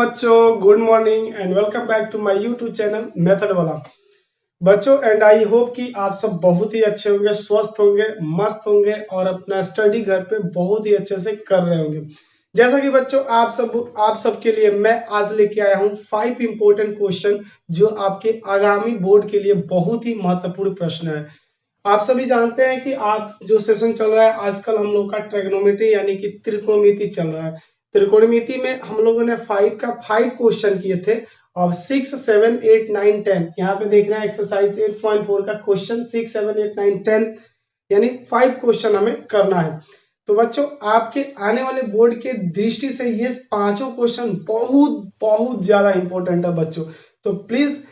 बच्चों, good morning and welcome back to my YouTube channel method वाला। बच्चों and I hope कि आप सब बहुत ही अच्छे होंगे, स्वस्थ होंगे, मस्त होंगे और अपना स्टडी घर पे बहुत ही अच्छे से कर रहे होंगे। जैसा कि बच्चों आप सब के लिए मैं आज लेके आया हूँ 5 इंपॉर्टेंट क्वेश्चन जो आपके आगामी बोर्ड के लिए बहुत ही महत्वपूर्ण प्रश्न है। आप सभी जानते हैं कि आज जो सेशन चल रहा है आजकल हम लोग का ट्रिग्नोमेट्री यानी कि त्रिकोणमिति चल रहा है। त्रिकोणमिति में हम लोगों ने 5 क्वेश्चन किए थे और 6, 7, 8, 9, 10 यहाँ पे देख रहे हैं एक्सरसाइज 8.4 का क्वेश्चन 6, 7, 8, 9, 10 यानी 5 क्वेश्चन हमें करना है। तो बच्चों आपके आने वाले बोर्ड के दृष्टि से ये पांचों क्वेश्चन बहुत बहुत ज्यादा इंपॉर्टेंट है बच्चों। तो प्लीज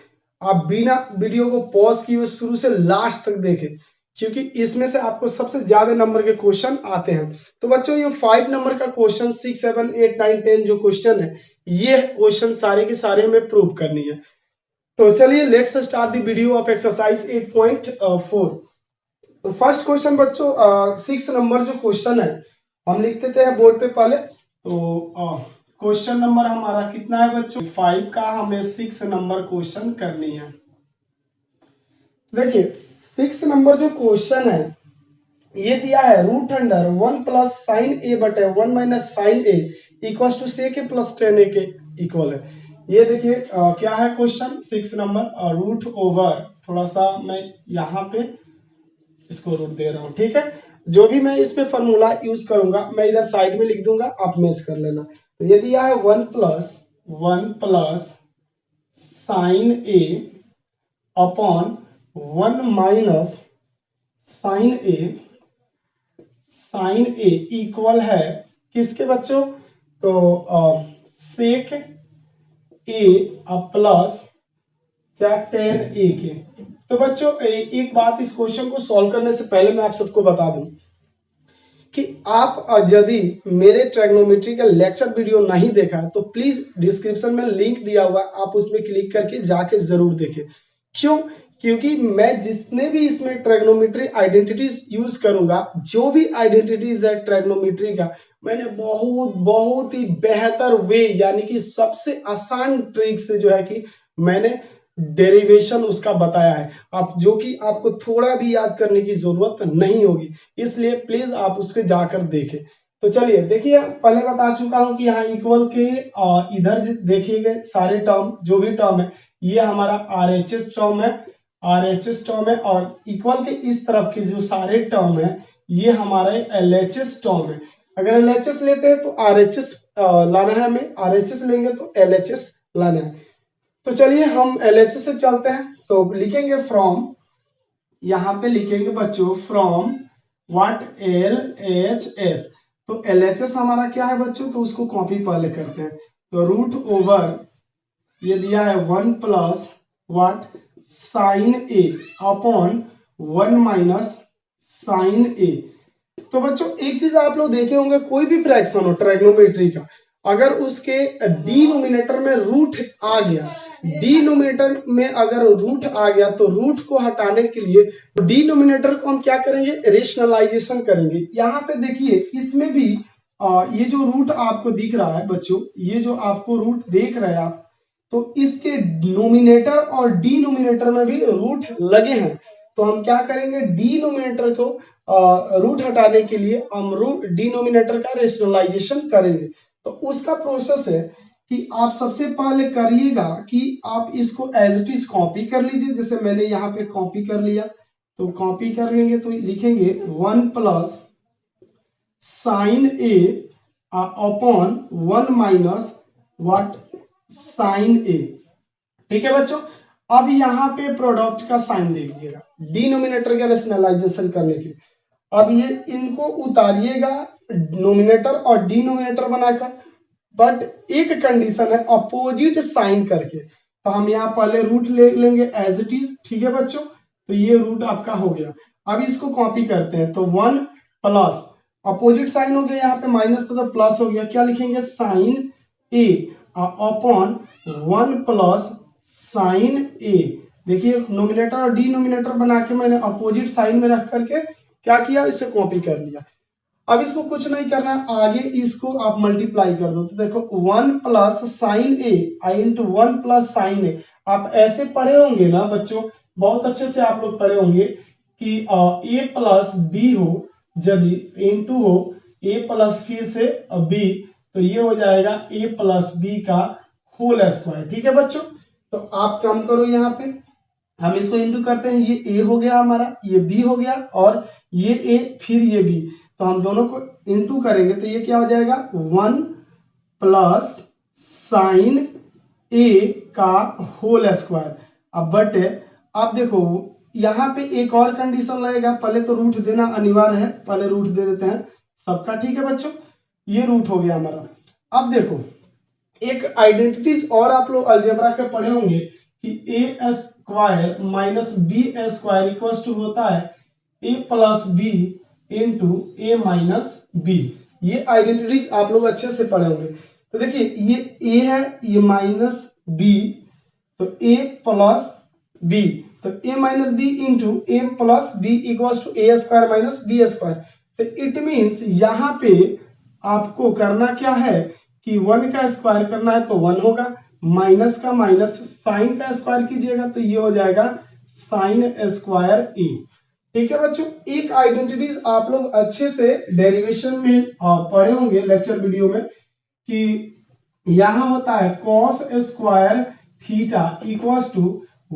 आप बिना वीडियो को पॉज किए शुरू से लास्ट तक देखें क्योंकि इसमें से आपको सबसे ज्यादा नंबर के क्वेश्चन आते हैं। तो बच्चों ये 5 नंबर का क्वेश्चन 6, 7, 8, 9, 10 जो क्वेश्चन है ये क्वेश्चन सारे के सारे हमें प्रूव करनी है। तो चलिए let's start the video of exercise 8.4। तो फर्स्ट क्वेश्चन बच्चों 6 नंबर जो क्वेश्चन है हम लिख देते हैं बोर्ड पे पहले। तो क्वेश्चन नंबर हमारा कितना है बच्चों 5 का, हमें 6 नंबर क्वेश्चन करनी है। देखिए 6 नंबर जो क्वेश्चन है ये दिया है root under 1 plus sine A बटे 1 minus sine A equal to sec A plus tan A के इक्वल है। ये देखिए क्या है क्वेश्चन 6 नंबर रूट ओवर, थोड़ा सा मैं यहाँ पे इसको रूट दे रहा हूँ, ठीक है। जो भी मैं इसमें फॉर्मूला यूज करूंगा मैं इधर साइड में लिख दूंगा, आप मैच कर लेना। तो ये दिया है 1 plus sine A upon 1 minus sine A equal है किसके बच्चों, तो सेक ए प्लस क्या टेन ए के। तो बच्चों एक बात इस क्वेश्चन को सॉल्व करने से पहले मैं आप सबको बता दूं कि आप यदि मेरे ट्रिग्नोमेट्री का लेक्चर वीडियो नहीं देखा है तो प्लीज डिस्क्रिप्शन में लिंक दिया हुआ आप उसमें क्लिक करके जाके जरूर देखें। क्यों? क्योंकि मैं जितने भी इसमें ट्रिग्नोमेट्री आइडेंटिटीज यूज करूंगा, जो भी आइडेंटिटीज है ट्रिग्नोमेट्री का, मैंने बहुत बहुत ही बेहतर वे यानी कि सबसे आसान ट्रिक से जो है कि मैंने डेरिवेशन उसका बताया है, आप जो कि आपको थोड़ा भी याद करने की जरूरत नहीं होगी, इसलिए प्लीज आप उसके जाकर देखें। तो चलिए देखिए पहले बता चुका हूं कि यहाँ इक्वल के इधर देखिए गए सारे टर्म जो भी टर्म है ये हमारा आरएचएस टर्म है और इक्वल के इस तरफ के जो सारे टर्म है ये हमारे एलएचएस टर्म है। अगर एलएचएस लेते हैं तो आरएचएस लाना है, हमें आरएचएस लेंगे तो एलएचएस लाना है। तो चलिए हम एलएचएस से चलते हैं। तो लिखेंगे फ्रॉम, यहाँ पे लिखेंगे बच्चों फ्रॉम व्हाट एलएचएस। तो एलएचएस हमारा क्या है बच्चों, तो उसको कॉपी पहले करते हैं। तो रूट ओवर ये दिया है 1 plus what sine A upon 1 minus sine A. तो बच्चों एक चीज आप लोग देखे होंगे, कोई भी फ्रैक्शन हो ट्रिग्नोमेट्री का, अगर उसके डिनोमिनेटर में रूट आ गया, डिनोमिनेटर में अगर रूट आ गया तो रूट को हटाने के लिए डिनोमिनेटर को हम क्या करेंगे, रेशनलाइजेशन करेंगे। यहाँ पे देखिए इसमें भी ये जो रूट आपको दिख रहा है बच्चों, ये जो आपको रूट देख रहे हैं आप, तो इसके नोमिनेटर और डिनोमिनेटर में भी रूट लगे हैं। तो हम क्या करेंगे, डिनोमिनेटर को रूट हटाने के लिए हम रूट डिनोमिनेटर का रेशनलाइजेशन करेंगे। तो उसका प्रोसेस है कि आप सबसे पहले करिएगा कि आप इसको एज इट इज कॉपी कर लीजिए, जैसे मैंने यहाँ पे कॉपी कर लिया। तो कॉपी कर लेंगे तो लिखेंगे 1 plus sine A upon 1 minus what sine A. ठीक है बच्चों, अब यहाँ पे प्रोडक्ट का साइन दे दीजिएगा डिनोमिनेटर का रेशनलाइजेशन करने के लिए। अब ये इनको उतारिएगा नोमिनेटर और डिनोमिनेटर बनाकर, बट एक कंडीशन है अपोजिट साइन करके। तो हम यहाँ पहले रूट ले लेंगे एज इट इज, ठीक है बच्चों। तो ये रूट आपका हो गया। अब इसको कॉपी करते हैं तो 1 प्लस अपोजिट साइन हो गया, यहाँ पे माइनस था तो प्लस हो गया, क्या लिखेंगे sign A upon 1 plus sine ए। देखिए नोमिनेटर और डिनोमिनेटर बना के मैंने अपोजिट साइन में रख करके क्या किया, इसे कॉपी कर लिया। अब इसको कुछ नहीं करना, आगे इसको आप मल्टीप्लाई कर दो। तो देखो 1 plus sine A into 1 plus sine ए। आप ऐसे पढ़े होंगे ना बच्चों, बहुत अच्छे से आप लोग पढ़े होंगे कि ए प्लस बी हो, यदि इंटू हो ए प्लस फिर से बी, तो ये हो जाएगा ए प्लस बी का होल स्क्वायर। ठीक है बच्चों, तो आप काम करो, यहाँ पे हम इसको इंटू करते हैं, ये ए हो गया हमारा, ये बी हो गया, और ये ए फिर ये बी, तो हम दोनों को इंटू करेंगे तो ये क्या हो जाएगा 1 प्लस साइन ए का होल स्क्वायर। अब बट अब देखो यहाँ पे एक और कंडीशन लगेगा, पहले तो रूट देना अनिवार्य है, पहले रूट दे देते हैं सबका। ठीक है बच्चों, ये रूट हो गया हमारा। अब देखो एक आइडेंटिटीज और आप लोग अलजेब्रा के पढ़े होंगे कि A square minus B square equal to होता है A plus B into A minus B. ये आइडेंटिटीज आप लोग अच्छे से पढ़े होंगे। तो देखिए ये ए है, ये माइनस बी, तो ए प्लस बी, तो A minus B into A plus B equal to A square minus B square. तो इट मीन्स यहाँ पे आपको करना क्या है कि 1 का स्क्वायर करना है तो 1 होगा, माइनस का माइनस, साइन का स्क्वायर कीजिएगा तो ये हो जाएगा साइन स्क्वायर ए। ठीक है बच्चों, एक आइडेंटिटीज आप लोग अच्छे से डेरिवेशन में पढ़े होंगे लेक्चर वीडियो में कि यहां होता है cos square theta equals to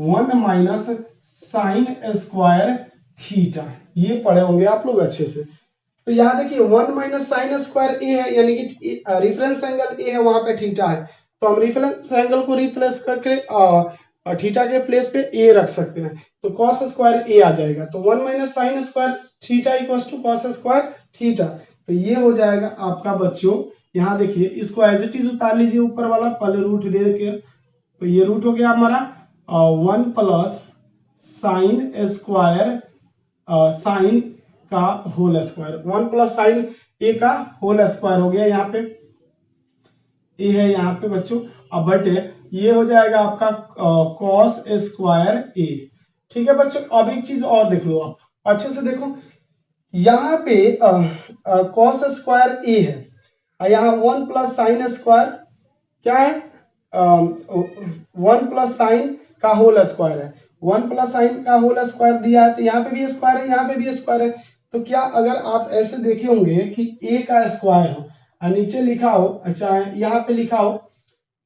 1 minus sine square theta, ये पढ़े होंगे आप लोग अच्छे से। तो यहाँ देखिए 1 माइनस साइन स्क्वायर ए है, यानी कि रेफरेंस एंगल ए है, वहां पे थीटा है, तो हम रेफरेंस एंगल को रिप्लेस करके थीटा के प्लेस पे ए रख सकते हैं, तो कॉस स्क्वायर ए आ जाएगा। तो 1 minus sine square theta equals to cos square theta, तो ये हो जाएगा आपका बच्चों। यहाँ देखिए इसको एज इट इज उतार लीजिए ऊपर वाला, पहले रूट दे के, तो ये रूट हो गया हमारा 1 प्लस साइन स्क्वायर साइन का होल स्क्वायर, 1 प्लस साइन ए का होल स्क्वायर हो गया, यहाँ पे ए है यहाँ पे बच्चों। अब बट ये हो जाएगा आपका कॉस स्क्वायर ए। ठीक है बच्चों, अब एक चीज और देख लो, आप अच्छे से देखो, यहाँ पे कॉस स्क्वायर ए है, यहाँ 1 प्लस साइन स्क्वायर क्या है, 1 प्लस साइन का होल स्क्वायर है, 1 प्लस साइन का होल स्क्वायर दिया है, तो यहाँ पे भी स्क्वायर है, यहाँ पे भी स्क्वायर है। तो क्या अगर आप ऐसे देखे होंगे कि a का स्क्वायर हो और नीचे लिखा हो, अच्छा यहाँ पे लिखा हो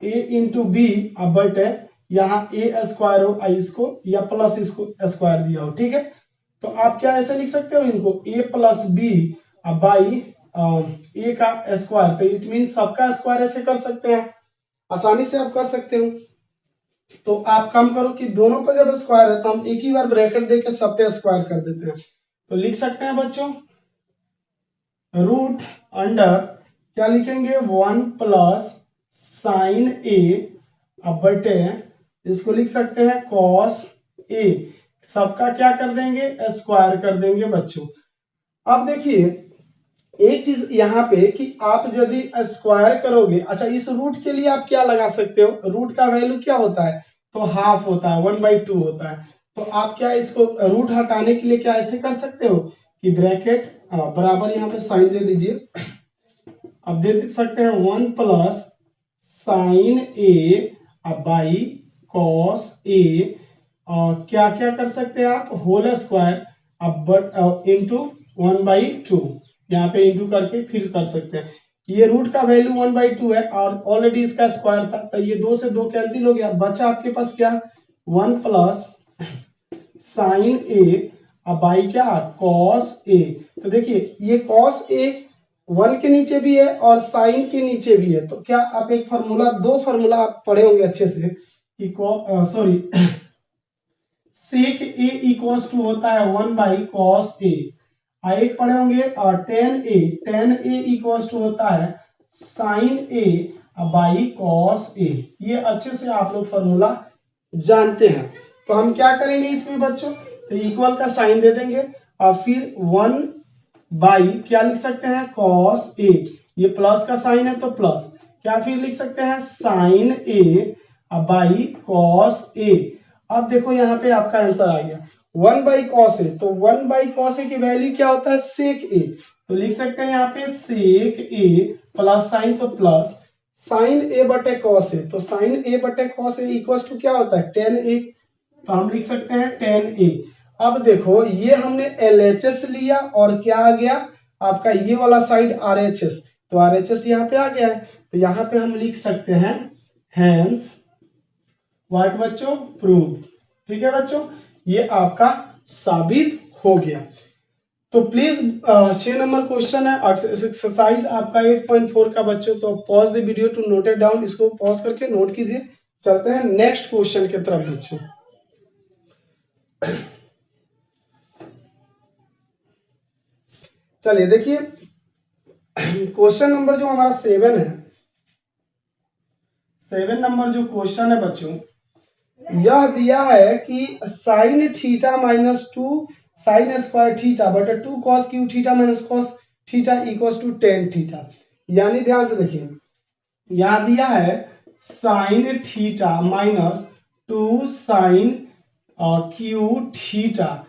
a इंटू बी, अब बट यहाँ a स्क्वायर हो, इसको या प्लस इसको स्क्वायर दिया हो, ठीक है, तो आप क्या ऐसे लिख सकते हो इनको a plus b by a का स्क्वायर, तो इट मीन सबका स्क्वायर ऐसे कर सकते हैं, आसानी से आप कर सकते हो। तो आप काम करो कि दोनों पर जब स्क्वायर है तो हम एक ही बार ब्रैकेट देके सब पे स्क्वायर कर देते हैं, तो लिख सकते हैं बच्चों रूट अंडर क्या लिखेंगे 1 प्लस साइन ए, अब बटे इसको लिख सकते हैं कॉस ए, सबका क्या कर देंगे स्क्वायर कर देंगे बच्चों। अब देखिए एक चीज यहाँ पे कि आप यदि स्क्वायर करोगे, अच्छा इस रूट के लिए आप क्या लगा सकते हो, रूट का वैल्यू क्या होता है, तो हाफ होता है, 1/2 होता है, तो आप क्या इसको रूट हटाने के लिए क्या ऐसे कर सकते हो कि ब्रैकेट बराबर यहाँ पे साइन दे दीजिए, अब दे सकते हैं 1 plus sine A by cos A, क्या क्या कर सकते हैं आप होल स्क्वायर अब इंटू 1/2, यहाँ पे इंटू करके फिर कर सकते हैं। ये रूट का वैल्यू 1/2 है और ऑलरेडी इसका स्क्वायर था, तो ये 2 से 2 कैंसिल हो गया, बचा आपके पास क्या 1 प्लस साइन ए बाई क्या कॉस ए। तो देखिए ये कॉस ए 1 के नीचे भी है और साइन के नीचे भी है, तो क्या आप एक फॉर्मूला, 2 फॉर्मूला आप पढ़े होंगे अच्छे से कि sorry sec A equals to होता है 1 बाई कॉस ए, एक पढ़े होंगे टेन ए इक्वल्स टू होता है साइन ए बाई कॉस ए, ये अच्छे से आप लोग फॉर्मूला जानते हैं। तो हम क्या करेंगे इसमें बच्चों, तो इक्वल का साइन दे देंगे और फिर 1 बाई क्या लिख सकते हैं कॉस ए, ये प्लस का साइन है तो प्लस, क्या फिर लिख सकते हैं साइन ए बाई कॉस ए। अब देखो यहाँ पे आपका आंसर आ गया 1 बाई कॉस ए, तो 1 बाई कॉस ए की वैल्यू क्या होता है सेक ए, तो लिख सकते हैं यहाँ पे सेक ए प्लस साइन, तो प्लस साइन ए बटे कॉस ए, तो साइन ए बटे कॉस ए इक्वल टू क्या होता है टेन ए, तो हम लिख सकते हैं टेन ए। अब देखो ये हमने एलएचएस लिया और क्या आ गया आपका ये वाला साइड आरएचएस, तो आरएचएस यहाँ पे आ गया है, तो यहाँ पे हम लिख सकते हैं हेंस व्हाट बच्चों प्रूव। ठीक है बच्चों, ये आपका साबित हो गया। तो प्लीज 6 नंबर क्वेश्चन है एक्सरसाइज आपका 8.4 का बच्चों, तो pause the video to note it down, इसको पॉज करके नोट कीजिए। चलते हैं नेक्स्ट क्वेश्चन की तरफ बच्चों। चलिए देखिए क्वेश्चन नंबर जो हमारा 7 है, 7 नंबर जो क्वेश्चन है बच्चों, यह दिया है कि sine theta minus 2 sine square theta बटे 2 cos cube theta minus cos theta equals to tan theta. यानी ध्यान से देखिए यहां दिया है sine theta minus 2 sine cube theta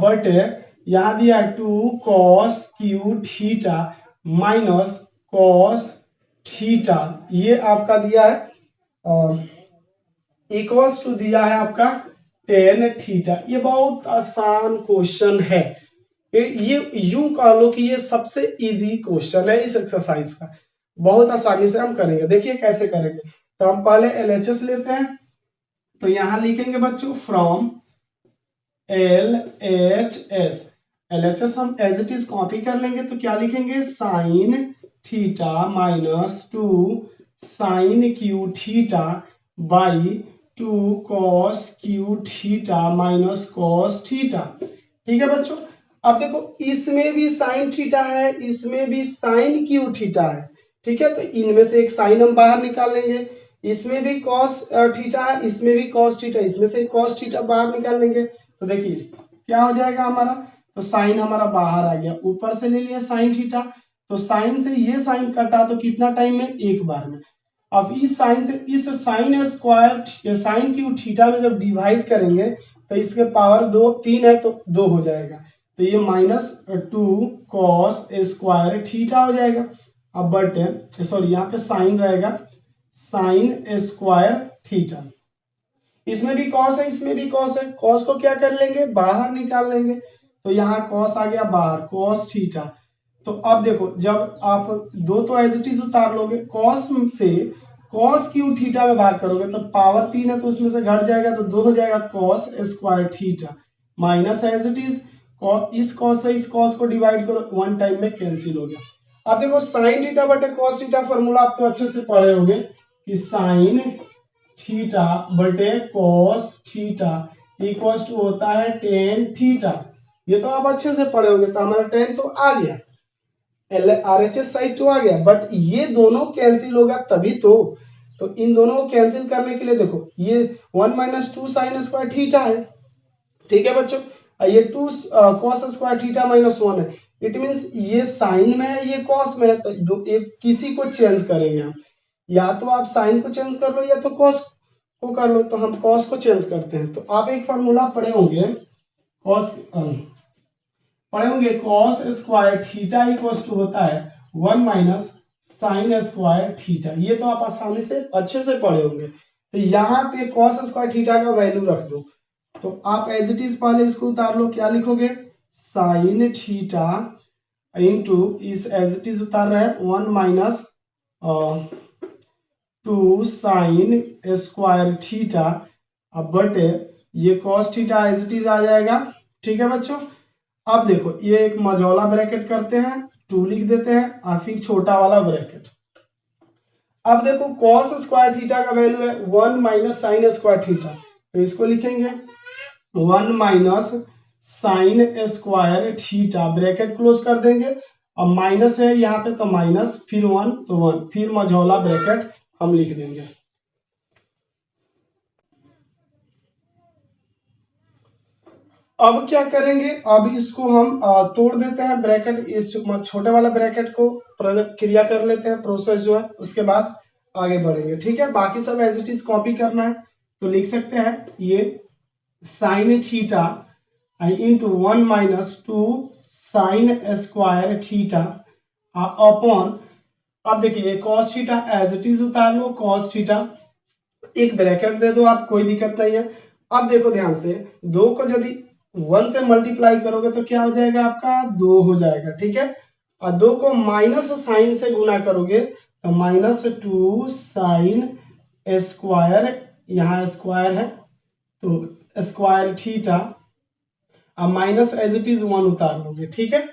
बटे यहां दिया है 2 cos cube theta minus cos theta, ये आपका दिया है और इक्वल्स टू दिया है आपका टेन थीटा। ये बहुत आसान क्वेश्चन है, ये यूं कह लो कि ये सबसे इजी क्वेश्चन है इस एक्सरसाइज का, बहुत आसानी से हम करेंगे। देखिए कैसे करेंगे, तो हम पहले एलएचएस लेते हैं, तो यहां लिखेंगे बच्चों फ्रॉम एलएचएस, एलएचएस हम एज इट इज कॉपी कर लेंगे, तो क्या लिखेंगे sine theta minus 2 sine cube theta by 2 cos cube theta minus cos theta. ठीक है बच्चों, अब देखो इसमें भी साइन थीटा है, इसमें भी साइन क्यू थीटा है। ठीक है, तो इनमें से एक साइन हम बाहर निकाल लेंगे, इसमें भी कॉस थीटा है, इसमें भी कॉस थीटा, इसमें से कॉस थीटा बाहर निकाल लेंगे, तो देखिए क्या हो जाएगा हमारा, तो साइन हमारा बाहर आ गया, ऊपर से ले लिया साइन थीटा, तो साइन से ये साइन कटा तो कितना टाइम में, एक बार में। अब इस साइन से इस sine square sine cube theta में जब डिवाइड करेंगे तो इसके पावर 3 है तो 2 हो जाएगा, तो ये माइनस 2 कॉस स्क्वायर थीटा हो जाएगा। अब बटे सॉरी यहाँ पे साइन रहेगा साइन स्क्वायर थीटा, इसमें भी कॉस है इसमें भी कॉस है, कॉस को क्या कर लेंगे बाहर निकाल लेंगे, तो यहाँ कॉस आ गया बाहर कॉस थीटा। तो अब देखो जब आप दो तो एज इट इज उतार लोगे, कॉस से कॉस क्यू थीटा में भाग करोगे तो पावर 3 है तो उसमें से घट जाएगा तो 2 हो जाएगा cos square theta minus as it is इस कॉस से इस कॉस को डिवाइड करो, वन टाइम में कैंसिल हो गया। अब देखो साइन थीटा बटे कॉस थीटा फॉर्मूला आप तो अच्छे से पढ़े होंगे कि साइन थीटा बटे कॉस थीटा इक्वल्स टू होता है टेन थीटा, ये तो आप अच्छे से पढ़े होंगे, तो हमारा टेन तो आ गया, आरएचएस साइड तो आ गया, बट ये दोनों कैंसिल होगा तभी तो इन दोनों को कैंसिल करने के लिए देखो ये 1 माइनस 2 साइन स्क्वायर थीटा है। ठीक है बच्चों, ये 2 कॉस स्क्वायर थीटा माइनस 1 है, इट मींस ये साइन में है ये कॉस में है, तो एक किसी को चेंज करेंगे हम, या तो आप साइन को चेंज कर लो या तो कॉस को कर लो, तो हम कॉस को चेंज करते हैं। तो आप एक फॉर्मूला पढ़े होंगे cos square theta equals to होता है 1 माइनस साइन स्क्वायर थीटा, ये तो आप आसानी से अच्छे से पढ़े होंगे। तो यहाँ पे कॉस स्क्वायर थीटा का वैल्यू रख दो, तो आप एज इट इज पहले इसको उतार लो, क्या लिखोगे साइन थीटा इंटू इस एज इट इज उतार रहे हैं 1 माइनस 2 साइन स्क्वायर थीटा, अब बटे ये cos theta as it is आ जाएगा। ठीक है बच्चों, अब देखो ये एक मझौला ब्रैकेट करते हैं 2 लिख देते हैं और फिर छोटा वाला ब्रैकेट। अब देखो कॉस स्क्वायर थीटा का वैल्यू है 1 माइनस साइन स्क्वायर थीटा, तो इसको लिखेंगे 1 minus sine square theta, bracket close कर देंगे, अब माइनस है यहाँ पे तो माइनस फिर 1 तो 1 फिर मझौला ब्रैकेट हम लिख देंगे। अब क्या करेंगे, अब इसको हम तोड़ देते हैं ब्रैकेट, इस छोटे वाला ब्रैकेट को क्रिया कर लेते हैं प्रोसेस जो है, उसके बाद आगे बढ़ेंगे। ठीक है, बाकी सब एज इट इज कॉपी करना है, तो लिख सकते हैं ये sine theta into 1 minus 2 sine square theta upon, अब देखिए cos theta as it is उतार लो, कॉस थीटा, एक ब्रैकेट दे दो आप, कोई दिक्कत नहीं है। अब देखो ध्यान से, 2 को यदि 1 से मल्टीप्लाई करोगे तो क्या हो जाएगा आपका 2 हो जाएगा, ठीक है। और 2 को माइनस साइन से गुना करोगे तो -2 साइन स्क्वायर, यहाँ स्क्वायर है तो स्क्वायर थीटा, अब माइनस एज इट इज 1 उतार लोगे, ठीक है।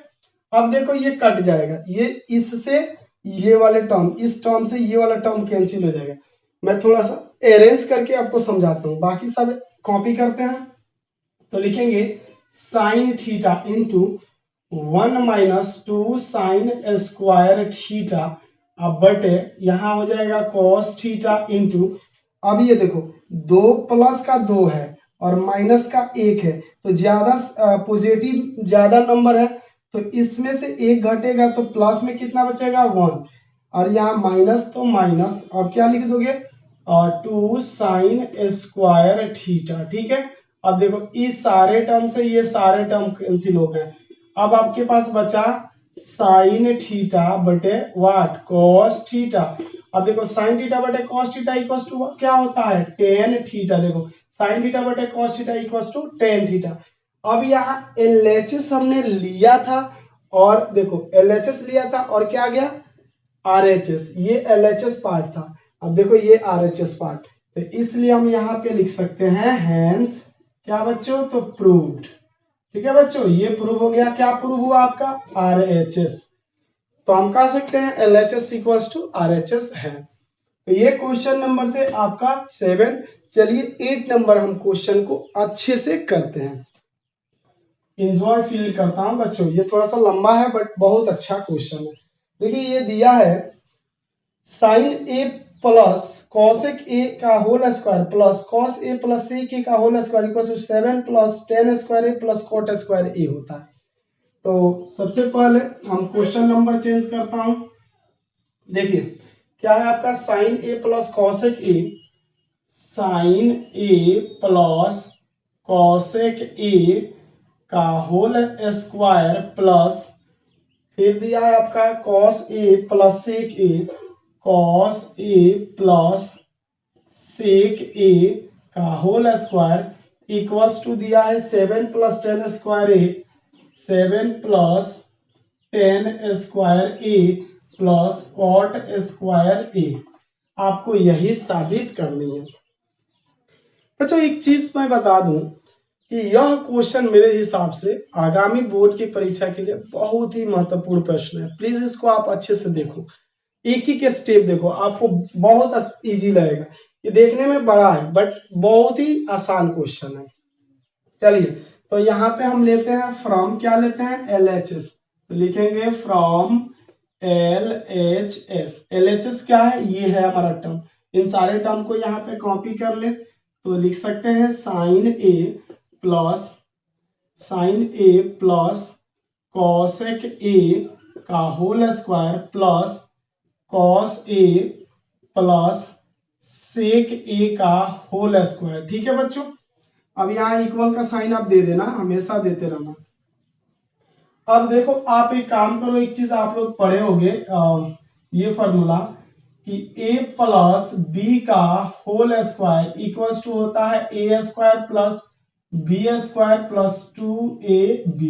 अब देखो ये कट जाएगा, ये इससे ये वाले टर्म, इस टर्म से ये वाला टर्म कैंसिल हो जाएगा। मैं थोड़ा सा अरेंज करके आपको समझाता हूँ, बाकी सब कॉपी करते हैं। तो लिखेंगे sine theta into 1 minus 2 sine square theta, अब बटे यहाँ हो जाएगा कॉस थीटा इंटू, अब ये देखो 2 प्लस का 2 है और माइनस का 1 है, तो ज्यादा पॉजिटिव ज्यादा नंबर है तो इसमें से 1 घटेगा तो प्लस में कितना बचेगा 1, और यहाँ माइनस तो माइनस, अब क्या लिख दोगे 2 साइन स्क्वायर थीटा, ठीक है। अब देखो इस सारे टर्म से ये सारे टर्म कैंसिल हो गए, अब आपके पास बचा साइन थीटा बटे व्हाट कॉस थीटा। अब देखो साइन थीटा बटे कॉस थीटा इक्वल्स टू क्या होता है टेन थीटा, देखो साइन थीटा बटे cos theta equals to tan theta. अब यहाँ LHS हमने लिया था, और देखो LHS लिया था और क्या गया RHS, ये LHS पार्ट था, अब देखो ये RHS पार्ट, तो इसलिए हम यहाँ पे लिख सकते हैं हैंस क्या बच्चों, तो प्रूव्ड, ठीक है बच्चों, ये प्रूव हो गया। क्या प्रूव हुआ आपका RHS, तो हम कह सकते हैं LHS इक्वल्स टू RHS है। तो ये क्वेश्चन नंबर थे आपका 7। चलिए 8 नंबर हम क्वेश्चन को अच्छे से करते हैं। इंजॉय फील करता हूं बच्चों, ये थोड़ा सा लंबा है बट बहुत अच्छा क्वेश्चन है। देखिए ये दिया है sine A plus cosec A का whole square plus cos A plus sec A का whole square equal to 7 plus tan square A plus cot square A होता है। तो सबसे पहले हम क्वेश्चन नंबर चेंज करता हूं। देखिए क्या है आपका sine A plus cosec A, sine A plus cosec A का होल स्क्वायर प्लस, फिर दिया है आपका cos A plus sec A, cos A plus sec A का होल स्क्वायर इक्वल्स टू दिया है 7 plus tan square A, 7 plus tan square A plus cot square A. आपको यही साबित करनी है बच्चों। एक चीज मैं बता दूं कि यह क्वेश्चन मेरे हिसाब से आगामी बोर्ड की परीक्षा के लिए बहुत ही महत्वपूर्ण प्रश्न है। प्लीज इसको आप अच्छे से देखो, एक ही के स्टेप देखो, आपको बहुत इजी लगेगा। ये देखने में बड़ा है बट बहुत ही आसान क्वेश्चन है। चलिए तो यहाँ पे हम लेते हैं फ्रॉम, क्या लेते हैं LHS, तो लिखेंगे फ्रॉम LHS। LHS क्या है, ये है हमारा टर्म, इन सारे टर्म को यहाँ पे कॉपी कर ले तो लिख सकते हैं sine A plus cosec A का whole square plus cos A plus sec A का होल स्क्वायर, ठीक है बच्चों। अब यहाँ इक्वल का साइन आप दे देना, हमेशा देते रहना। अब देखो आप एक काम करो, एक चीज आप लोग पढ़े होंगे ये फॉर्मूला कि a प्लस बी का होल स्क्वायर इक्वल्स टू होता है a square plus B square plus 2ab।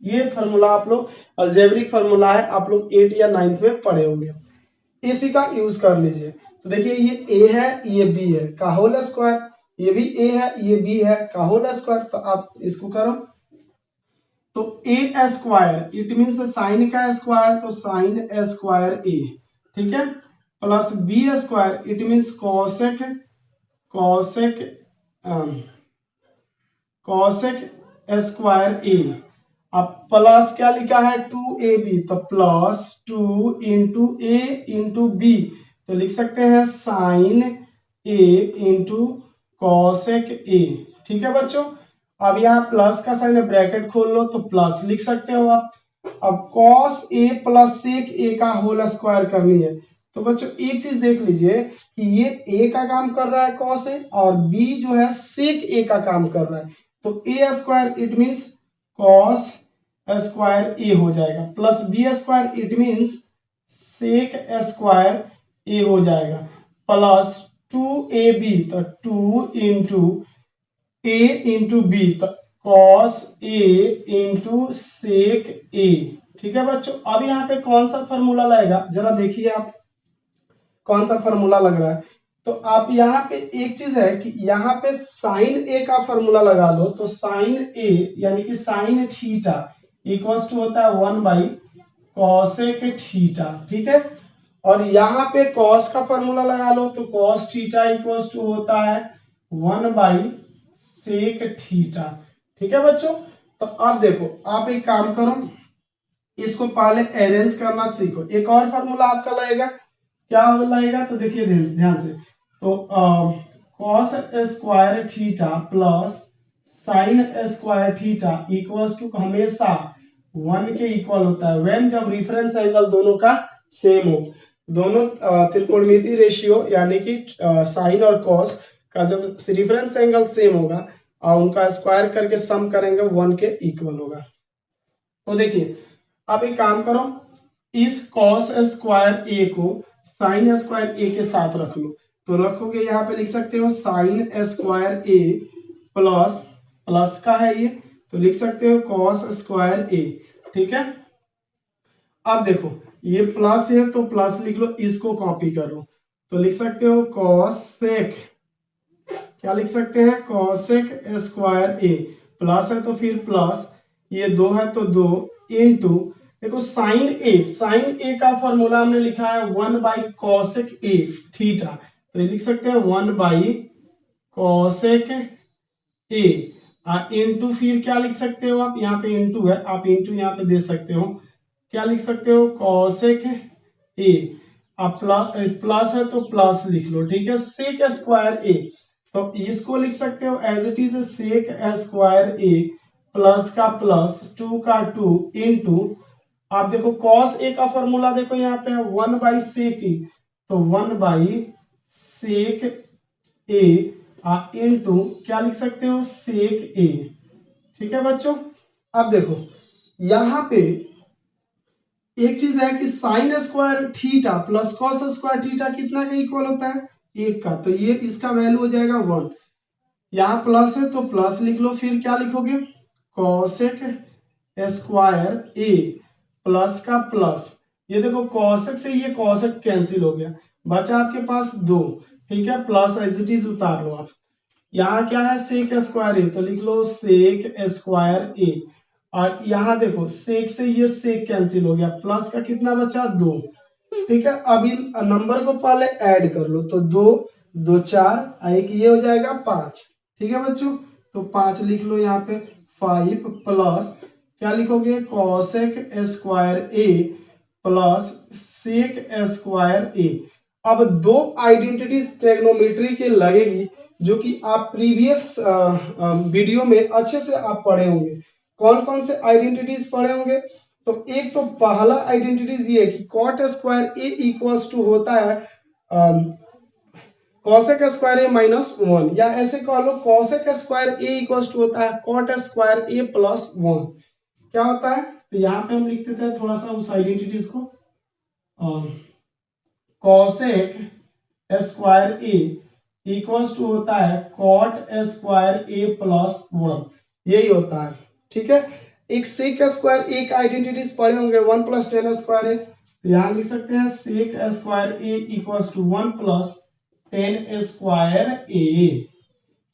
ये फॉर्मूला आप लोग अलजेब्रिक फॉर्मूला है, आप लोग 8 या 9 में पढ़े होंगे, इसी का यूज कर लीजिए। तो देखिए ये a है ये b है का होल स्क्वायर, ये भी a है ये b है का होल स्क्वायर, तो आप इसको करो तो a square it means sine का स्क्वायर, तो साइन स्क्वायर a, ठीक है, plus B square it means cosec square a। अब प्लस क्या लिखा है 2ab, तो plus 2 into a into B, तो लिख सकते हैं sine a into cosec a, ठीक है बच्चों। अब यहाँ प्लस का साइन ब्रैकेट खोल लो तो प्लस लिख सकते हो आप। अब cos A plus sec A का होल स्क्वायर करनी है, तो बच्चों एक चीज देख लीजिए कि ये a का काम कर रहा है कॉस ए और b जो है सेक ए का काम कर रहा है, तो a square it means cos square A हो जाएगा, plus B square it means sec square A हो जाएगा, प्लस 2ab तो 2 इंटू ए इंटू बी तो cos A into sec A. ठीक है बच्चों, अब यहाँ पे कौन सा फॉर्मूला लगेगा जरा देखिए आप, कौन सा फॉर्मूला लग रहा है। तो आप यहाँ पे एक चीज है कि यहाँ पे साइन ए का फॉर्मूला लगा लो, तो साइन ए यानी कि साइन थीटा इक्वल्स टू होता है 1 बाई कॉसेक थीटा। ठीक है, और यहाँ पे कॉस का फॉर्मूला लगा लो, तो कॉस थीटा इक्वल्स टू होता है 1 बाई सेक थीटा। ठीक है बच्चों, तो अब देखो आप एक काम करो, इसको पहले अरेंज करना सीखो। एक और फॉर्मूला आपका लगेगा, क्या लगेगा तो देखिए ध्यान से, तो cos square theta plus sine square theta equals to हमेशा 1 के इक्वल होता है व्हेन जब रेफरेंस एंगल दोनों का सेम हो, दोनों त्रिकोणमितीय रेशियो यानी कि साइन और कॉस का जब रेफरेंस एंगल सेम होगा और उनका स्क्वायर करके सम करेंगे 1 के इक्वल होगा। तो देखिए आप एक काम करो, इस कॉस स्क्वायर ए को साइन स्क्वायर ए के साथ रख लो, तो रखोगे यहाँ पे लिख सकते हो sign square A plus plus का है ये, तो लिख सकते हो कॉस स्क्वायर ए। ठीक है, अब देखो ये प्लस है तो प्लस लिख लो, इसको कॉपी करो तो लिख सकते हो कॉसेक, क्या लिख सकते हैं कॉसेक स्क्वायर ए, प्लस है तो फिर प्लस, ये 2 है तो 2 इंटू, देखो साइन ए का फॉर्मूला हमने लिखा है 1 बाई कॉसेक ए थीटा, तो ये लिख सकते हैं 1 बाई कॉसेक ए इंटू फिर क्या लिख सकते हो आप, यहाँ पे इंटू है, आप इंटू यहाँ पे दे सकते हो, क्या लिख सकते हो कॉसेक ए, आप प्लस है तो प्लस लिख लो। ठीक है, सेक स्क्वायर ए, तो इसको लिख सकते हो as it is sec square A plus का प्लस 2 का 2 इंटू, आप देखो कॉस ए का फॉर्मूला देखो यहाँ पे 1 बाई सेक ए, तो 1 बाई सेक ए इंटू क्या लिख सकते हो सेक ए। ठीक है बच्चों, अब देखो यहाँ पे एक चीज है कि sine square theta plus cos square theta कितना का इक्वल होता है 1 का, तो ये इसका वैल्यू हो जाएगा 1, यहाँ प्लस है तो प्लस लिख लो, फिर क्या लिखोगे कॉसेक स्क्वायर ए प्लस का प्लस, ये देखो कॉसेक से ये कॉसेक कैंसिल हो गया, बचा आपके पास 2। ठीक है, प्लस एज इट इज उतार लो आप, यहाँ क्या है सेक स्क्वायर ए, तो लिख लो सेक स्क्वायर ए, और यहाँ देखो सेक से ये सेक कैंसिल हो गया, प्लस का कितना बचा 2। ठीक है, अब इन नंबर को पहले ऐड कर लो, तो 2 2 4 एक ये हो जाएगा 5। ठीक है बच्चों, तो 5 लिख लो यहाँ पे, 5 प्लस क्या लिखोगे cosec square A plus sec square A. अब दो आइडेंटिटीज ट्रिग्नोमेट्री के लगेगी जो कि आप प्रीवियस वीडियो में अच्छे से आप पढ़े होंगे। कौन कौन से आइडेंटिटीज पढ़े होंगे, तो एक तो पहला आइडेंटिटीज ये है कि cot square A equals to होता है कॉसेक स्क्वायर ए माइनस 1, या ऐसे कह लो cosec square A equals to होता है कॉट स्क्वायर ए प्लस 1। क्या होता है, तो यहाँ पे हम लिख देते हैं थोड़ा सा उस आइडेंटिटीज को, cosec square A equals to होता है कॉट स्क्वायर ए प्लस 1, यही होता है। ठीक है, एक सेक स्क्वायर ए का आइडेंटिटीज पढ़े होंगे 1 प्लस टेन स्क्वायर ए, तो यहाँ लिख सकते हैं sec square A equals to 1 plus tan square A.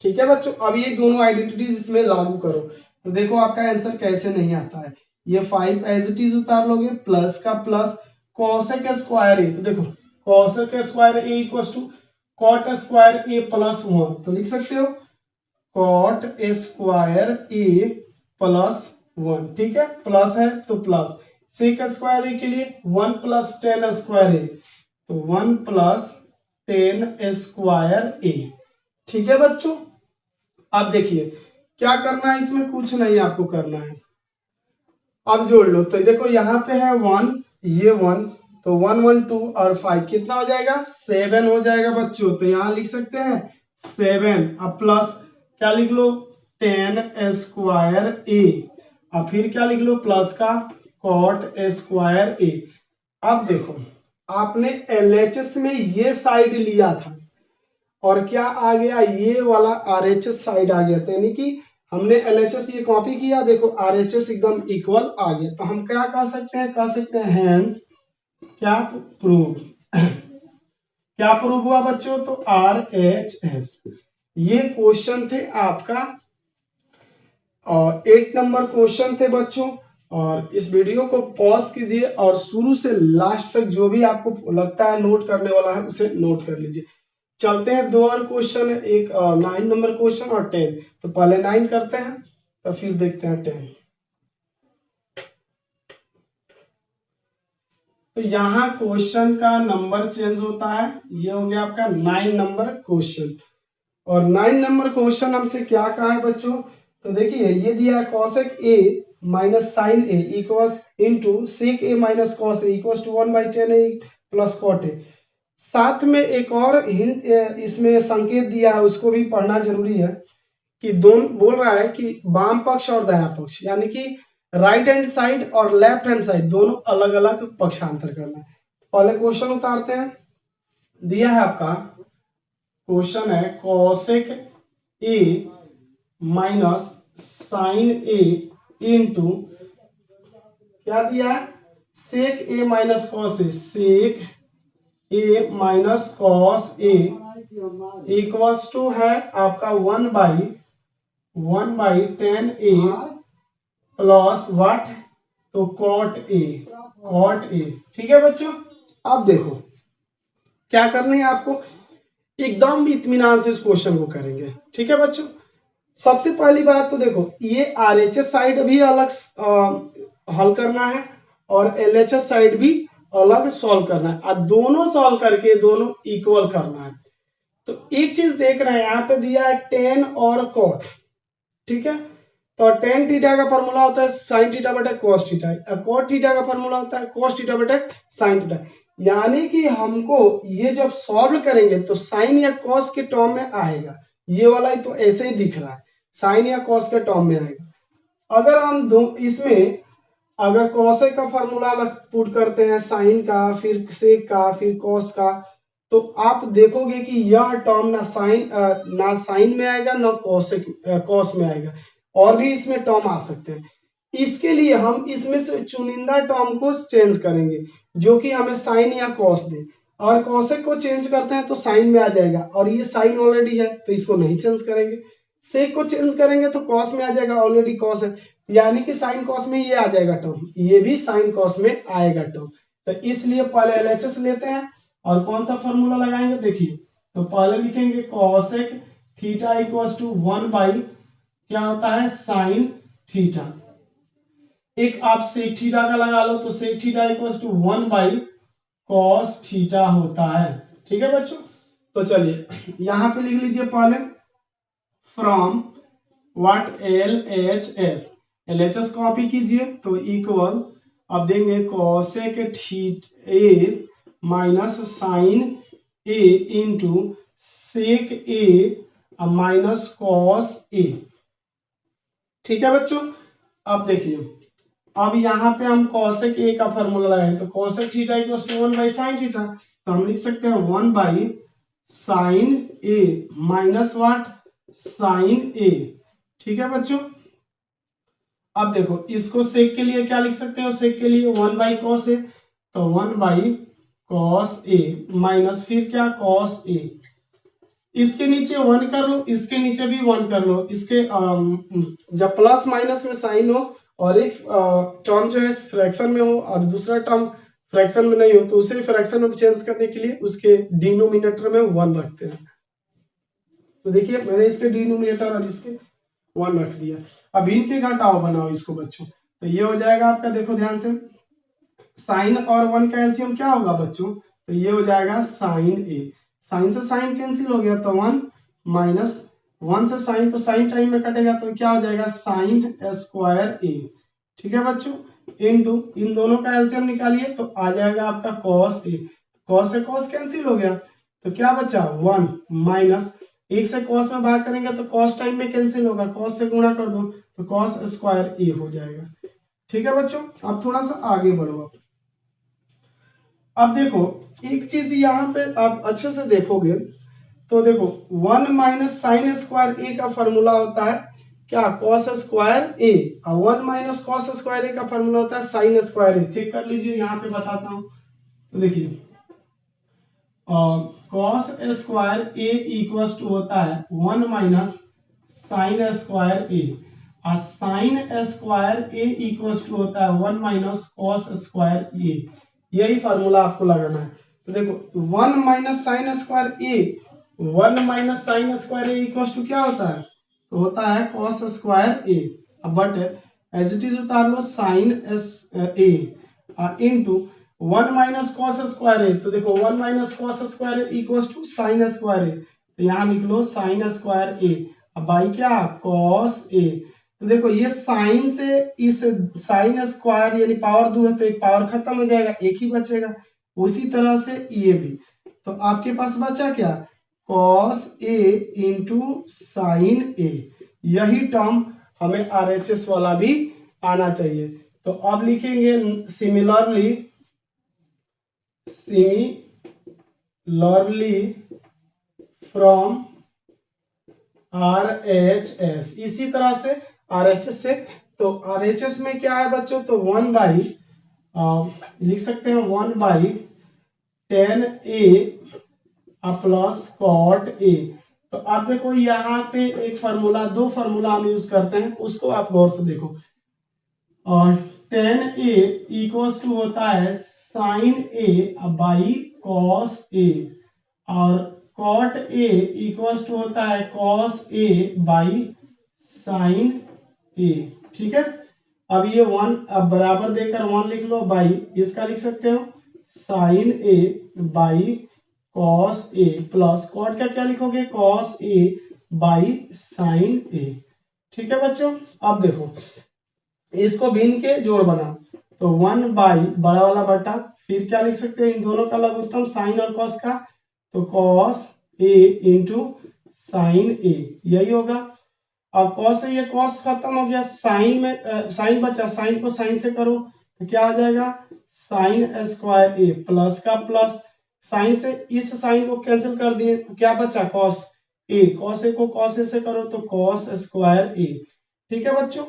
ठीक है बच्चों, अब ये दोनों आइडेंटिटीज इसमें लागू करो, तो देखो आपका आंसर कैसे नहीं आता है। ये 5 एज इट इज उतार लोगे, प्लस का प्लस कॉसेक स्क्वायर ए, तो देखो cosec square A equals to cot square A plus 1, तो लिख सकते हो कॉट स्क्वायर ए प्लस 1। ठीक है, प्लस है तो प्लस, सेक स्क्वायर ए के लिए 1 प्लस टेन स्क्वायर ए, तो 1 प्लस टेन स्क्वायर ए। ठीक है बच्चों, अब देखिए क्या करना है, इसमें कुछ नहीं आपको करना है, अब जोड़ लो, तो देखो यहाँ पे है 1, ये 1, तो 1 1 2 और 5 कितना हो जाएगा 7 हो जाएगा बच्चों, तो यहाँ लिख सकते हैं 7, अब प्लस क्या लिख लो 10 स्क्वायर ए, अब फिर क्या लिख लो प्लस का कॉट स्क्वायर ए। अब देखो आपने LHS में ये साइड लिया था और क्या आ गया, ये वाला RHS साइड आ गया, यानी कि हमने LHS ये कॉपी किया, देखो RHS एकदम इक्वल आ गया। तो हम क्या कह सकते हैं हेंस क्या प्रूव क्या प्रूव हुआ बच्चों, तो RHS। ये क्वेश्चन थे आपका और 8 नंबर क्वेश्चन थे बच्चों। और इस वीडियो को पॉज कीजिए और शुरू से लास्ट तक जो भी आपको लगता है नोट करने वाला है उसे नोट कर लीजिए। चलते हैं 2 और क्वेश्चन है, एक 9 नंबर क्वेश्चन और 10। तो पहले 9 करते हैं तो फिर देखते हैं 10। तो यहाँ क्वेश्चन का नंबर चेंज होता है, ये हो गया आपका 9 नंबर क्वेश्चन। और 9 नंबर क्वेश्चन हमसे क्या कहा है बच्चों, तो देखिए ये दिया है cosec a minus sine a equals into sec a minus cos a equals to 1/10 a plus cot a। साथ में एक और हिंट इसमें संकेत दिया है, उसको भी पढ़ना जरूरी है कि दोनों बोल रहा है कि वाम पक्ष और दायां पक्ष, यानी कि राइट हैंड साइड और लेफ्ट हैंड साइड दोनों अलग अलग पक्षांतर करना है। पहले क्वेश्चन उतारते हैं। दिया है आपका क्वेश्चन है cosec a minus sine a into क्या दिया है sec a minus cos a, sec a minus cos a equals to है आपका 1/10 a प्लस व्हाट, तो cot a। ठीक है बच्चों, अब देखो क्या करनी है आपको, एकदम इत्मीनान से इस क्वेश्चन को करेंगे। ठीक है बच्चों, सबसे पहली बात तो देखो ये RHS साइड भी अलग हल करना है और LHS साइड भी अलग सॉल्व करना है और दोनों सॉल्व करके दोनों इक्वल करना है। तो एक चीज देख रहे हैं यहाँ पे दिया है tan और cot। ठीक है, तो tan थीटा का फॉर्मूला होता है sin थीटा बटे cos थीटा, cot थीटा का फॉर्मूला होता है cos थीटा बटे sin थीटा। यानी कि हमको ये जब सॉल्व करेंगे तो sin या cos के टर्म में आएगा, ये वाला ही तो ऐसे ही दिख रहा है sin या cos के टर्म में आएगा। अगर हम दो इसमें अगर cosec का फॉर्मूला पुट करते हैं sin का फिर sec का फिर cos का, तो आप देखोगे कि यह टर्म ना साइन में आएगा ना cos में आएगा, और भी इसमें टर्म आ सकते हैं। इसके लिए हम इसमें से चुनिंदा टर्म को चेंज करेंगे जो कि हमें साइन या cos दे, और cosec को चेंज करते हैं तो साइन में आ जाएगा और ये साइन ऑलरेडी है तो इसको नहीं चेंज करेंगे। sec को चेंज करेंगे तो cos में आ जाएगा, ऑलरेडी cos है, यानी कि साइन cos में ये आ जाएगा टर्म, ये भी साइन cos में आएगा टर्म। तो इसलिए पहले LHS लेते हैं और कौन सा फॉर्मूला लगाएंगे, देखिए तो पहले लिखेंगे cosec theta equals to 1 by क्या होता है साइन थीटा, एक आप sec थीटा का लगा लो तो sec theta equals to 1 by cos theta होता है। ठीक है बच्चों, तो चलिए यहां पे लिख लीजिए पहले फ्रॉम व्हाट LHS कॉपी कीजिए तो इक्वल अब देंगे cosec a minus sine a into sec a minus cos a। ठीक है बच्चों, अब देखिए अब यहाँ पे हम cosec a का फॉर्मूला लगाएंगे तो cosec theta equals to 1 by sine theta, तो हम लिख सकते हैं 1 by sine a minus what sine a। ठीक है बच्चों, अब देखो इसको सेक के लिए क्या लिख सकते हो, सेक के लिए 1 बाई कॉस ए, तो 1 बाई कॉस ए माइनस फिर क्या कॉस ए, इसके नीचे 1 कर लो इसके नीचे भी 1 कर लो, इसके जब प्लस माइनस में साइन हो और एक टर्म जो है फ्रैक्शन में हो और दूसरा टर्म फ्रैक्शन में नहीं हो तो उसे फ्रैक्शन में चेंज करने के लिए उसके डिनोमिनेटर में 1 रखते हैं। तो देखिए मैंने इसके डिनोमिनेटर और इसके 1 रख दिया। अब इनके घटाओ बनाओ इसको बच्चों, तो ये हो जाएगा आपका, देखो ध्यान से साइन और 1 का एलसीएम क्या होगा बच्चों, तो ये हो जाएगा साइन ए, साइन से साइन कैंसिल हो गया तो 1 माइनस 1 से साइन, तो साइन टाइम में कटेगा तो क्या हो जाएगा साइन स्क्वायर ए। ठीक है बच्चों, इनटू इन दोनों का एलसीएम निकालिए तो आ जाएगा आपका कॉस ए, कॉस से कॉस कैंसिल हो गया तो क्या बचा 1 माइनस एक से कॉस में भाग करेंगे तो कॉस टाइम में कैंसिल होगा, कॉस से गुणा कर दो तो कॉस स्क्वायर ए हो जाएगा। ठीक है बच्चों, अब थोड़ा सा आगे बढ़ो। अब देखो एक चीज यहाँ पे आप अच्छे से देखोगे तो देखो 1 माइनस साइन स्क्वायर ए का फॉर्मूला होता है क्या, कॉस स्क्वायर ए, और 1 माइनस कॉस स्क्वायर ए का फॉर्मूला होता है साइन स्क्वायर ए। चेक कर लीजिए, यहाँ पे बताता हूँ। तो देखिए cos square A equal to होता है 1 माइनस साइन स्क्वायर ए, और sine square A equal to होता है 1 माइनस कॉस स्क्वायर ए। यही फार्मूला आपको लगाना है। तो देखो 1 minus sine square A, 1 minus sine square A equal to क्या होता है, तो होता है cos square A. But as it is उतार लो sine A into 1 minus cos square A. तो देखो 1 minus cos square A equal to sine square A, तो यहाँ लिख लो साइन स्क्वायर ए, अब बाई क्या कॉस ए। तो देखो ये साइन से इस साइन स्क्वायर यानी पावर दो है तो एक पावर खत्म हो जाएगा, एक ही बचेगा। उसी तरह से ये भी, तो आपके पास बचा क्या कॉस ए इंटू साइन ए। यही टर्म हमें आरएचएस वाला भी आना चाहिए। तो अब लिखेंगे सिमिलरली फ्रॉम आरएचएस, इसी तरह से आरएचएस से। तो आरएचएस में क्या है बच्चों, तो 1 बाई लिख सकते हैं 1 by 10a plus cot A. तो आप देखो यहाँ पे एक फार्मूला, दो फार्मूला हम यूज करते हैं, उसको आप गौर से देखो। और 10a इक्वल्स टू होता है साइन ए बाई कॉस ए, और कॉट ए इक्वल्स टू होता है cos A by sine A. ठीक है, अब ये 1 अब बराबर देकर 1 लिख लो, बाई इसका लिख सकते हो sine A by cos A, plus cot का क्या लिखोगे cos A by sine A. ठीक है बच्चों, अब देखो इसको भिन्न के जोड़ बना, तो 1 बाई बड़ा वाला बटा, फिर क्या लिख सकते हैं इन दोनों का लघुत्तम साइन और कॉस का, तो कॉस ए इंटू साइन ए, यही होगा। अब कॉस से ये कॉस खत्म हो गया, साइन में साइन बचा, साइन को साइन से करो तो क्या आ जाएगा साइन स्क्वायर ए, प्लस का प्लस, साइन से इस साइन को कैंसिल कर दिए तो क्या बचा कॉस ए, कॉस ए को कॉस ए से करो तो कॉस स्क्वायर ए। ठीक है बच्चों,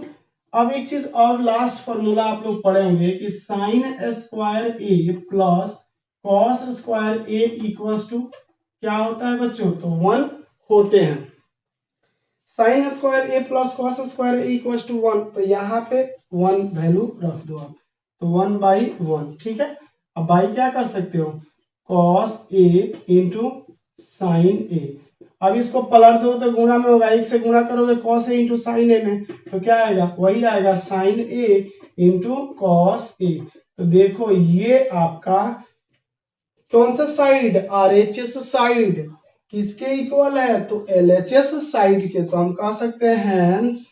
अब एक चीज और लास्ट फॉर्मूला आप लोग पढ़े होंगे कि sine square A plus cos square A equals to क्या होता है बच्चों, तो 1 होते हैं। Sine square A plus cos square A equals to 1, तो यहाँ पे 1 वैल्यू रख दो आप, तो 1 बाई 1। ठीक है, अब बाई क्या कर सकते हो कॉस ए इंटू साइन ए। अब इसको पलट दो तो गुणा में होगा, एक से गुणा करोगे कॉस ए इंटू साइन ए में तो क्या आएगा, वही आएगा sign A into cos A. तो देखो ये आपका कौन सा साइड, आरएचएस साइड किसके इक्वल है, तो एलएचएस साइड के। तो हम कह सकते हैं hence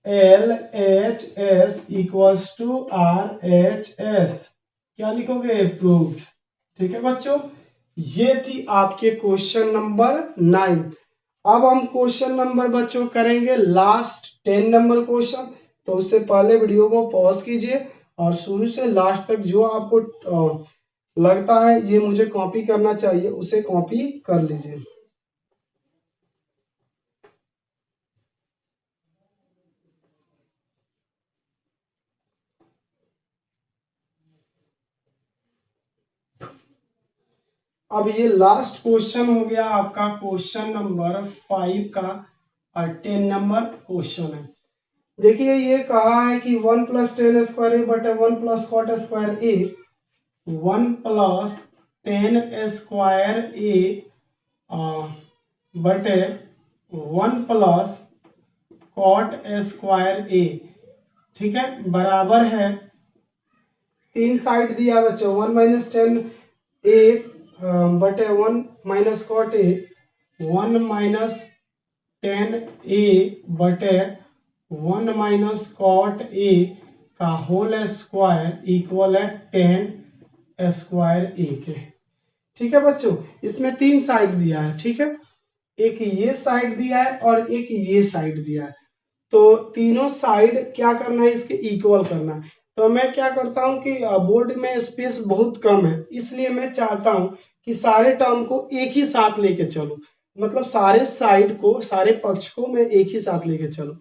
LHS equals to RHS. क्या लिखोगे प्रूव्ड। ठीक है बच्चों, ये थी आपके क्वेश्चन नंबर 9। अब हम क्वेश्चन नंबर बच्चों करेंगे लास्ट 10 नंबर क्वेश्चन। तो उससे पहले वीडियो को पॉज कीजिए और शुरू से लास्ट तक जो आपको लगता है ये मुझे कॉपी करना चाहिए उसे कॉपी कर लीजिए। अब ये लास्ट क्वेश्चन हो गया आपका क्वेश्चन नंबर 5 का और 10 नंबर क्वेश्चन है। देखिए ये कहा है कि 1 प्लस टेन स्क्वायर ए बटे 1 plus cot square A, 1 plus tan square A बटे 1 प्लस कॉट स्क्वायर ए। ठीक है, बराबर है, तीन साइड दिया बच्चों 1 माइनस टेन ए बटे 1 minus cot A, 1 minus tan A बटे 1 माइनस कॉट ए का होल स्क्वायर इक्वल है 10 स्क्वायर ए के। ठीक है बच्चों, इसमें 3 साइड दिया है, ठीक है, एक ये साइड दिया है और एक ये साइड दिया है। तो तीनों साइड क्या करना है, इसके इक्वल करना है। तो मैं क्या करता हूँ कि बोर्ड में स्पेस बहुत कम है, इसलिए मैं चाहता हूँ कि सारे टर्म को एक ही साथ लेके चलूं, मतलब सारे साइड को, सारे पक्ष को मैं एक ही साथ लेके चलूं।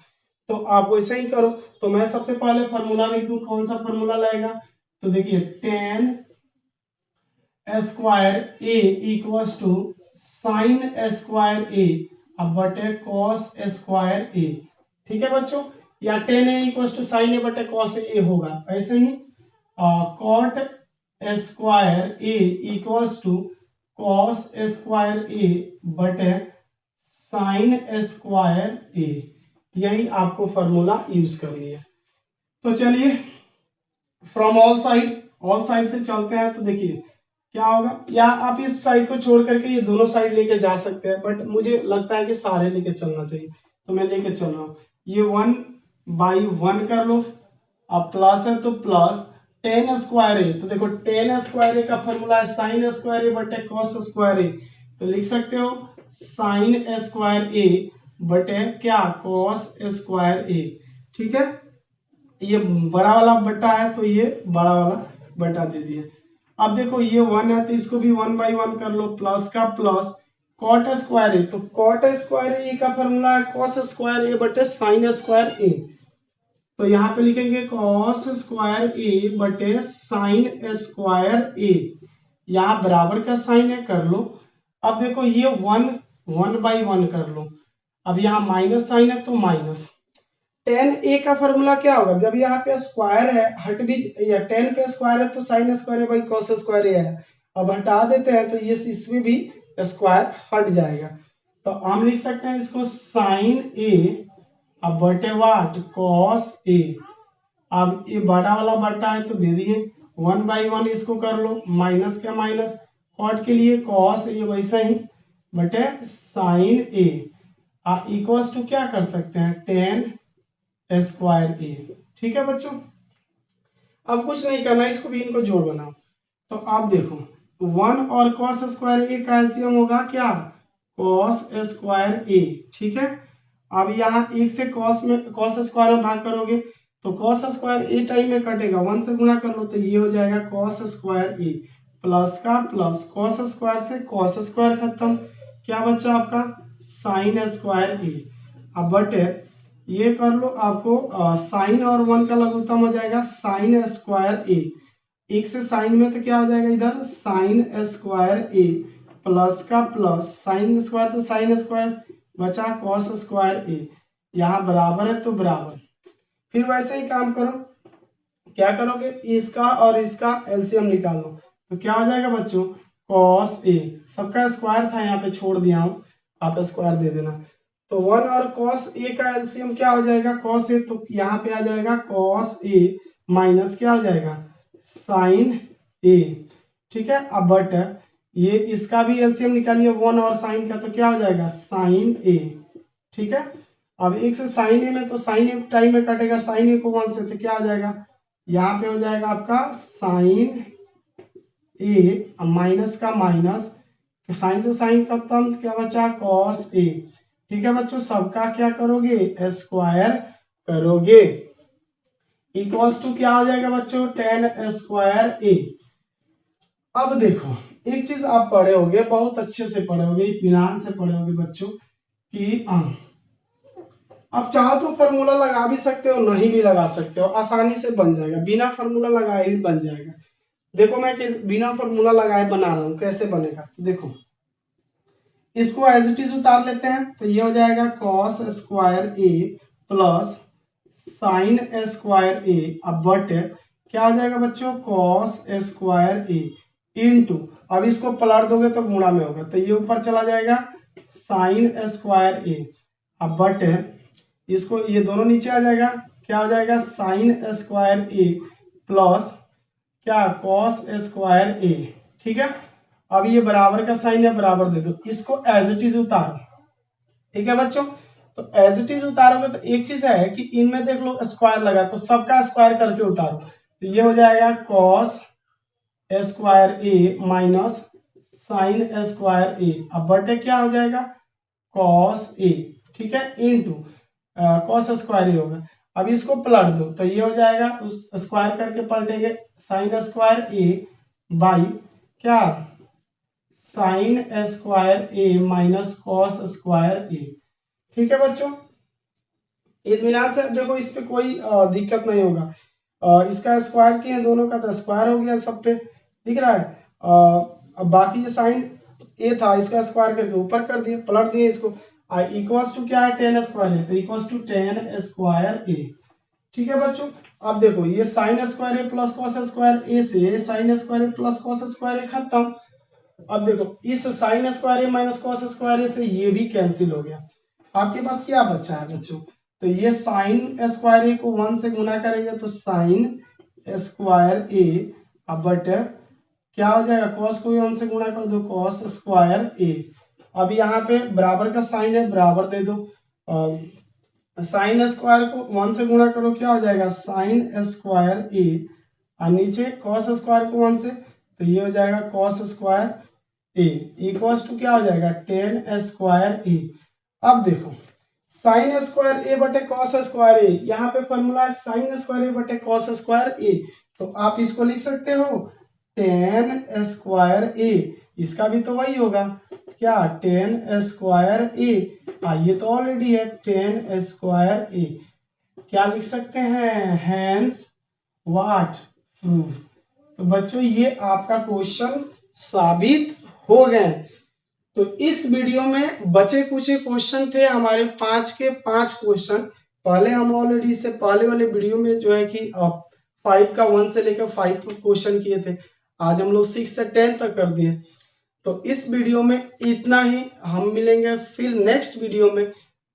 तो आप वैसे ही करो। तो मैं सबसे पहले फॉर्मूला लिख दूं, कौन सा फॉर्मूला लगेगा, तो देखिए tan square A equals to sine square A अब बटे कॉस स्क्वायर ए। ठीक है बच्चों, या tan A equals to sine A बटे कॉस ए होगा। ऐसे ही cot square A equals to cos square A बटे साइन स्क्वायर ए। यही आपको फॉर्मूला यूज करनी है। तो चलिए फ्रॉम ऑल साइड से चलते हैं। तो देखिए क्या होगा, या आप इस साइड को छोड़ करके ये दोनों साइड लेके जा सकते हैं, बट मुझे लगता है कि सारे लेके चलना चाहिए, तो मैं लेके चल रहा हूँ। ये 1/1 कर लो, अब प्लस है तो प्लस tan स्क्वायर ए। तो देखो tan स्क्वायर ए का फॉर्मूला है साइन स्क्वायर ए बटे कॉस स्क्वायर ए। तो लिख सकते हो साइन स्क्वायर ए बटे क्या, कॉस स्क्वायर ए। ठीक है, ये बड़ा वाला बटा है तो ये बड़ा वाला बटा दे दिया। अब देखो ये 1 है तो इसको भी 1/1 कर लो, प्लस का प्लस कॉट स्क्वायर ए। तो कॉट स्क्वायर ए का फॉर्मूला है कॉस स्क्वायर ए बटे साइन स्क्वायर ए। तो यहाँ पे लिखेंगे कॉस स्क्वायर ए बटे साइन स्क्वायर ए, यहाँ बराबर का साइन है, कर लो। अब देखो ये 1/1 कर लो, अब यहाँ माइनस साइन है तो माइनस। tan ए का फॉर्मूला क्या होगा, जब यहाँ पे स्क्वायर है हट भी, या tan पे स्क्वायर है तो साइन स्क्वायर है बाई कॉस स्क्वायर है। अब हटा देते हैं तो ये इसमें भी स्क्वायर हट जाएगा। तो हम लिख सकते हैं इसको साइन ए अब बटे वाट कॉस ए। अब ये बड़ा वाला बटा है तो दे दिए 1/1, इसको कर लो, माइनस का माइनस, कॉट के लिए कॉस ए वैसा ही बटे साइन ए इक्वल्स टू क्या कर सकते हैं tan स्क्वायर ए। ठीक है बच्चों, अब कुछ नहीं करना, इसको भी इनको जोड़ बनाओ। तो आप देखो 1 और कॉस स्क्वायर ए का एलसीएम होगा क्या, कॉस स्क्वायर ए। ठीक है, अब यहाँ एक से कॉस स्क्वायर में भाग करोगे तो कॉस स्क्वायर ए टाइम में कटेगा, 1 से गुणा कर लो तो ये हो जाएगा कॉस स्क्वायर ए, प्लस का प्लस कॉस स्क्वायर से कॉस स्क्वायर खत्म, क्या बचा आपका साइन स्क्वायर ए। अब बटे ये कर लो, आपको साइन और 1 का लघुत्तम हो जाएगा साइन स्क्वायर ए, एक से साइन में तो क्या हो जाएगा इधर साइन स्क्वायर ए, प्लस का प्लस साइन स्क्वायर से साइन स्क्वायर बचा कॉस स्क्वायर ए, यहाँ बराबर है तो बराबर। फिर वैसे ही काम करो, क्या करोगे, इसका और इसका एलसीएम निकाल लो। तो क्या हो जाएगा बच्चों, कॉस ए, सबका स्क्वायर था यहाँ पे छोड़ दिया हूँ, आप स्क्वायर दे देना। तो 1 और कॉस ए का एलसीएम क्या हो जाएगा, कॉस ए, तो यहाँ पे आ जाएगा कॉस ए माइनस क्या हो जाएगा साइन ए। ठीक है, अब बट ये इसका भी एलसीएम निकालिए 1 और साइन का, तो क्या हो जाएगा साइन ए। ठीक है, अब एक से साइन ए में तो साइन ए टाइम में कटेगा, साइन ए को 1 से, तो क्या हो जाएगा यहाँ पे हो जाएगा आपका साइन ए माइनस का माइनस, तो साइन से साइन खत्म, क्या बचा कॉस ए। ठीक है बच्चों, सबका क्या करोगे स्क्वायर करोगे, इक्वल्स टू क्या हो जाएगा बच्चों tan स्क्वायर ए। अब देखो एक चीज आप पढ़े होगे, बहुत अच्छे से पढ़े होगे, इत्मीनान से पढ़े होगे बच्चों कि अब चाहो तो फॉर्मूला लगा भी सकते हो, नहीं भी लगा सकते हो, आसानी से बन जाएगा, बिना फॉर्मूला लगाए भी बन जाएगा। देखो मैं बिना फॉर्मूला लगाए बना रहा हूं, कैसे बनेगा, तो देखो इसको एज इट इज उतार लेते हैं। तो ये हो जाएगा cos square A plus sine square A, अब बट क्या हो जाएगा बच्चों कॉस स्क्वायर ए इंटू, अब इसको पलट दोगे तो गुणा में होगा, तो ये ऊपर चला जाएगा साइन स्क्वायर ए, अब बट इसको ये दोनों नीचे आ जाएगा, क्या हो जाएगा साइन स्क्वायर ए प्लस क्या कॉस स्क्वायर ए। ठीक है, अब ये बराबर का साइन है, बराबर दे दो, इसको एज इट इज उतारो। ठीक है बच्चों, तो एज इट इज उतारोगे तो एक चीज है कि इनमें देख लो स्क्वायर लगा, तो सबका स्क्वायर करके उतारो, तो ये हो जाएगा cos square A minus sine square A, अब बटे क्या हो जाएगा कॉस ए, ठीक है, इनटू कॉस स्क्वायर ए होगा। अब इसको पलट दो तो ये हो जाएगा, उस स्क्वायर करके पलटेंगे साइन स्क्वायर ए बाई क्या sign square A minus cos square A. ठीक है बच्चों, इत्मीनान से देखो इस पे कोई दिक्कत नहीं होगा। इसका स्क्वायर किए दोनों का तो स्क्वायर हो गया, सब पे दिख रहा है। अब बाकी ये साइन ए था इसका स्क्वायर करके ऊपर कर दिया, पलट दिए इसको। इक्वल्स टू क्या है टेन स्क्वायर है, तो equals to ten square A. ठीक है बच्चों, अब देखो ये sign square A plus cos square ए से sign square A plus cos square ए खत्म। अब देखो इस साइन स्क्वायर ए माइनस कॉस स्क्वायर ए से ये भी कैंसिल हो गया। आपके पास क्या बचा है बच्चों, तो ये साइन स्क्वायर ए को 1 से गुना करेंगे तो साइन स्क्वायर ए, अब बट क्या हो जाएगा कॉस को 1 से गुना कर दो कॉस स्क्वायर ए। अब यहाँ पे बराबर का साइन है, बराबर दे दो, साइन स्क्वायर को 1 से गुणा करो क्या हो जाएगा साइन स्क्वायर ए, और नीचे कॉस स्क्वायर को 1 से, तो ये हो जाएगा cos square A equals to क्या हो जाएगा टेन स्क्वायर ए। अब देखो साइन स्क्वायर ए बटे कॉस स्क्वायर ए, यहाँ पे फॉर्मूला है साइन स्क्वायर ए बटे कॉस स्क्वायर ए, तो आप इसको लिख सकते हो टेन स्क्वायर ए, इसका भी तो वही होगा क्या टेन स्क्वायर ए, ये तो ऑलरेडी है टेन स्क्वायर ए। क्या लिख सकते हैं हैंस व्हाट प्रूव। तो बच्चों ये आपका क्वेश्चन साबित हो गए। तो इस वीडियो में बचे कुछ क्वेश्चन थे हमारे 5 के 5 क्वेश्चन। पहले हम ऑलरेडी इससे पहले वाले वीडियो में जो है कि 5 का 1 से लेकर 5 क्वेश्चन किए थे, आज हम लोग 6 से 10 तक कर दिए। तो इस वीडियो में इतना ही, हम मिलेंगे फिर नेक्स्ट वीडियो में।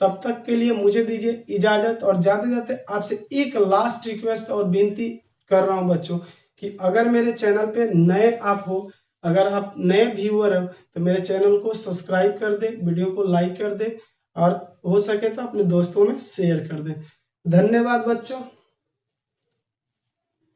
तब तक के लिए मुझे दीजिए इजाजत, और जाते जाते आपसे एक लास्ट रिक्वेस्ट और विनती कर रहा हूं बच्चों कि अगर मेरे चैनल पे नए आप हो, अगर आप नए व्यूअर हो तो मेरे चैनल को सब्सक्राइब कर दे, वीडियो को लाइक कर दे, और हो सके तो अपने दोस्तों में शेयर कर दे। धन्यवाद बच्चों।